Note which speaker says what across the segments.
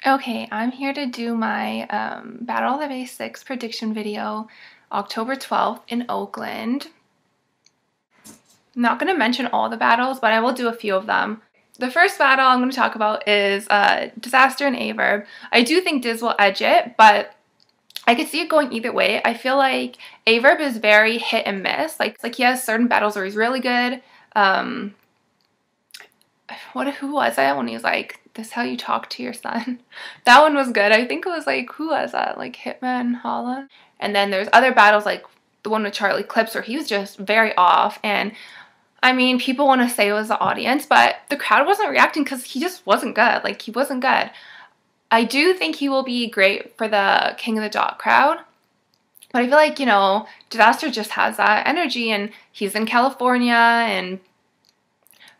Speaker 1: Okay, I'm here to do my Battle of the Bay 6 prediction video, October 12th in Oakland. I'm not going to mention all the battles, but I will do a few of them. The first battle I'm going to talk about is DIZASTER and VERB. I do think Diz will edge it, but I could see it going either way. I feel like VERB is very hit and miss. Like he has certain battles where he's really good. Who was that when he was like, "This is how you talk to your son"? That one was good. I think it was like, who was that? Like Hitman Holla. And then there's other battles like the one with Charlie Clips where he was just very off. And I mean, people want to say it was the audience, but the crowd wasn't reacting because he just wasn't good. Like, he wasn't good. I do think he will be great for the King of the Dot crowd. But I feel like, you know, DIZASTER just has that energy, and he's in California, and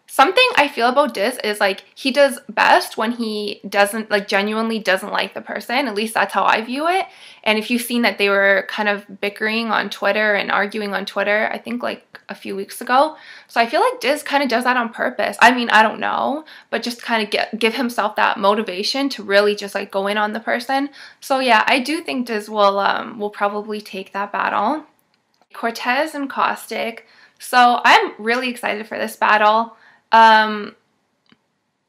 Speaker 1: something I feel about Diz is, like, he does best when he doesn't, like, genuinely doesn't like the person. At least that's how I view it. And if you've seen that they were kind of bickering on Twitter and arguing on Twitter, I think, like, a few weeks ago. So I feel like Diz kind of does that on purpose. I mean, I don't know, but just kind of give himself that motivation to really just, like, go in on the person. So, yeah, I do think Diz will probably take that battle. CORTEZ and CAUSTIC. So I'm really excited for this battle. I've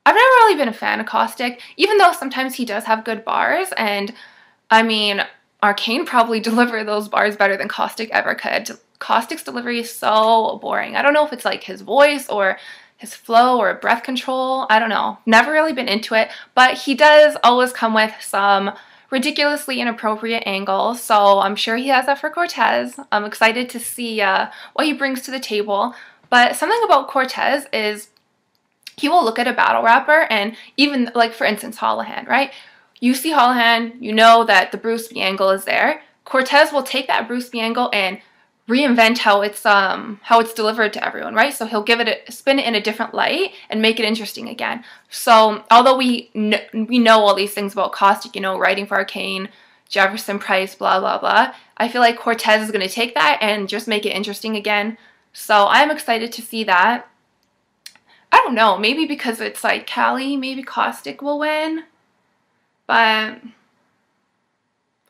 Speaker 1: never really been a fan of CAUSTIC, even though sometimes he does have good bars, and I mean, Arcane probably deliver those bars better than CAUSTIC ever could. CAUSTIC's delivery is so boring. I don't know if it's like his voice or his flow or breath control. I don't know. Never really been into it, but he does always come with some ridiculously inappropriate angles, so I'm sure he has that for CORTEZ. I'm excited to see what he brings to the table. But something about CORTEZ is he will look at a battle rapper, and even, like, for instance, Hollahan, right? You see Hollahan, you know that the Bruce B angle is there. CORTEZ will take that Bruce B angle and reinvent how it's delivered to everyone, right? So he'll give it spin it in a different light and make it interesting again. So although we know all these things about CAUSTIC, you know, writing for Arcane, Jefferson Price, blah blah blah, I feel like CORTEZ is going to take that and just make it interesting again. So I'm excited to see that. I don't know, maybe because it's like Cali, maybe CAUSTIC will win. But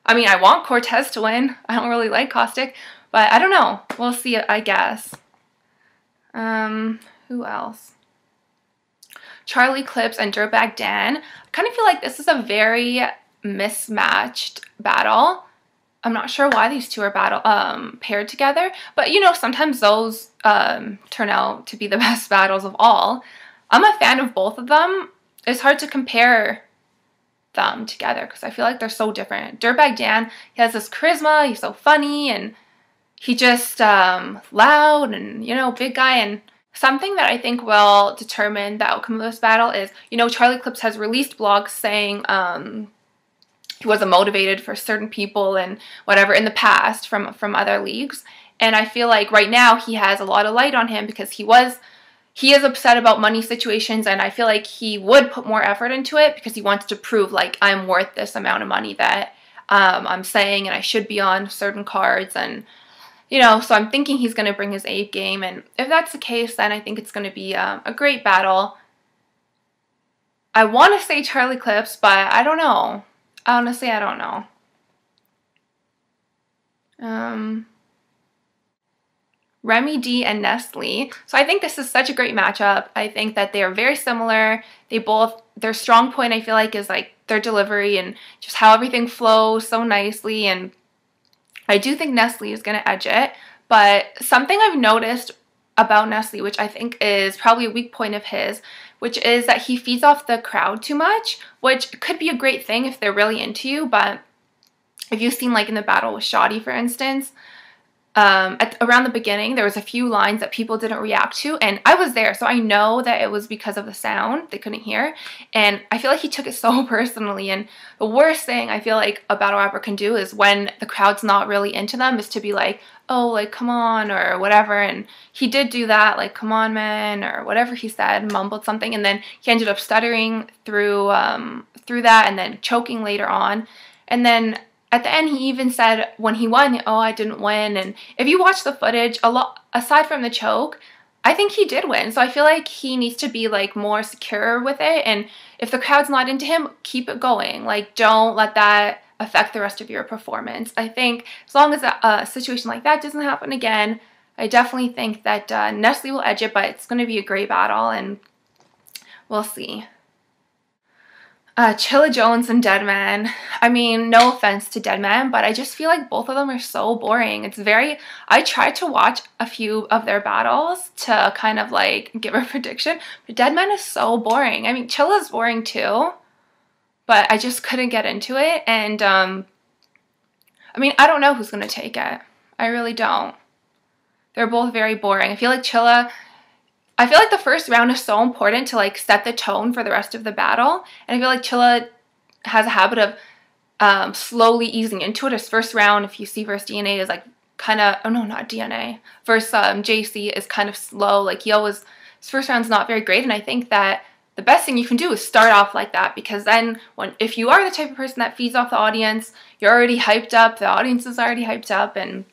Speaker 1: I mean, I want CORTEZ to win. I don't really like CAUSTIC, but I don't know. We'll see, I guess. Who else? Charlie Clips and DIRTBAG Dan. I kind of feel like this is a very mismatched battle. I'm not sure why these two are paired together, but you know, sometimes those turn out to be the best battles of all. I'm a fan of both of them. It's hard to compare them together because I feel like they're so different. DIRTBAG Dan, he has this charisma, he's so funny, and he just loud and, you know, big guy. And something that I think will determine the outcome of this battle is, you know, Charlie Clips has released blogs saying he wasn't motivated for certain people and whatever in the past from other leagues. And I feel like right now he has a lot of light on him because he is upset about money situations, and I feel like he would put more effort into it because he wants to prove, like, I'm worth this amount of money that I'm saying, and I should be on certain cards. And, you know, so I'm thinking he's going to bring his A game, and if that's the case, then I think it's going to be a great battle. I want to say Charlie Clips, but I don't know. Honestly, I don't know. REMY'D and Nestle. So I think this is such a great matchup. I think that they are very similar. Their strong point, I feel like, is like their delivery and just how everything flows so nicely. And I do think Nestle is going to edge it. But something I've noticed about Nestle, which I think is probably a weak point of his, which is that he feeds off the crowd too much, which could be a great thing if they're really into you. But if you've seen, like, in the battle with Shoddy, for instance, around the beginning, there was a few lines that people didn't react to, and I was there, so I know that it was because of the sound they couldn't hear, and I feel like he took it so personally. And the worst thing I feel like a battle rapper can do is when the crowd's not really into them is to be like, oh, like, come on, or whatever. And he did do that, like, come on, man, or whatever he said, mumbled something, and then he ended up stuttering through that and then choking later on. And then at the end, he even said when he won, oh, I didn't win. And if you watch the footage, aside from the choke, I think he did win. So I feel like he needs to be like more secure with it. And if the crowd's not into him, keep it going. Like, don't let that affect the rest of your performance. I think as long as a situation like that doesn't happen again, I definitely think that Nestle will edge it, but it's going to be a great battle, and we'll see. CHILLA Jones and Deadman. I mean, no offense to Deadman, but I just feel like both of them are so boring. It's very, I tried to watch a few of their battles to kind of like give a prediction, but Deadman is so boring. I mean, CHILLA's boring too, but I just couldn't get into it. And I mean, I don't know who's going to take it. I really don't. They're both very boring. I feel like CHILLA, I feel like the first round is so important to like set the tone for the rest of the battle. And I feel like CHILLA has a habit of slowly easing into it. His first round, if you see versus DNA, is like kind of, oh no, not DNA. Versus JC is kind of slow. Like his first round's not very great. And I think that the best thing you can do is start off like that, because then if you are the type of person that feeds off the audience, you're already hyped up, the audience is already hyped up, and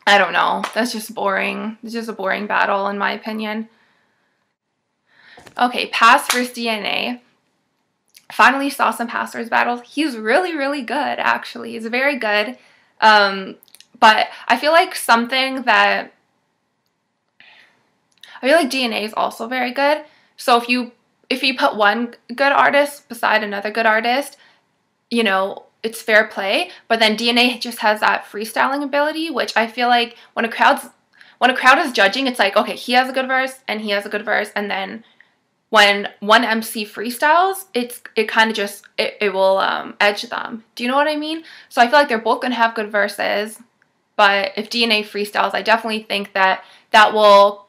Speaker 1: I don't know. That's just boring. It's just a boring battle in my opinion. Okay, Pass versus DNA. Finally saw some Passers battles. He's really, really good, actually. He's very good. But I feel like I feel like DNA is also very good. So if you put one good artist beside another good artist, you know, it's fair play. But then DNA just has that freestyling ability, which I feel like when a crowd is judging, it's like, okay, he has a good verse and he has a good verse, and then when one MC freestyles, it kind of just, it will edge them. Do you know what I mean? So I feel like they're both going to have good verses, but if DNA freestyles, I definitely think that will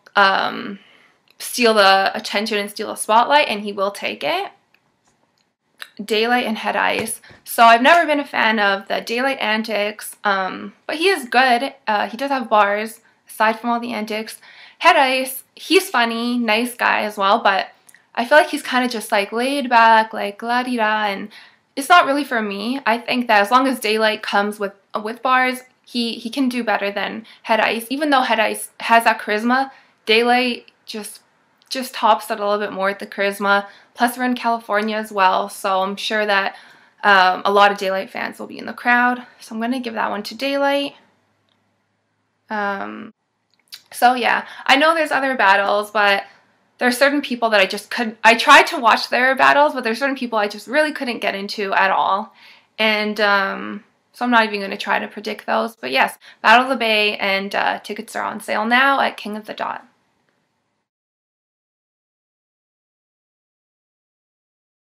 Speaker 1: steal the attention and steal the spotlight, and he will take it. DAYLYT and Head Ice. So I've never been a fan of the DAYLYT antics, but he is good. He does have bars, aside from all the antics. Head Ice, he's funny, nice guy as well, but I feel like he's kind of just like laid back, like la-di-da, and it's not really for me. I think that as long as DAYLYT comes with bars, he can do better than Head Ice. Even though Head Ice has that charisma, DAYLYT just tops it a little bit more with the charisma. Plus we're in California as well, so I'm sure that a lot of DAYLYT fans will be in the crowd. So I'm going to give that one to DAYLYT. So yeah, I know there's other battles, but there are certain people that I tried to watch their battles, but there's certain people I just really couldn't get into at all. And so I'm not even going to try to predict those. But yes, Battle of the Bay, and tickets are on sale now at King of the Dot.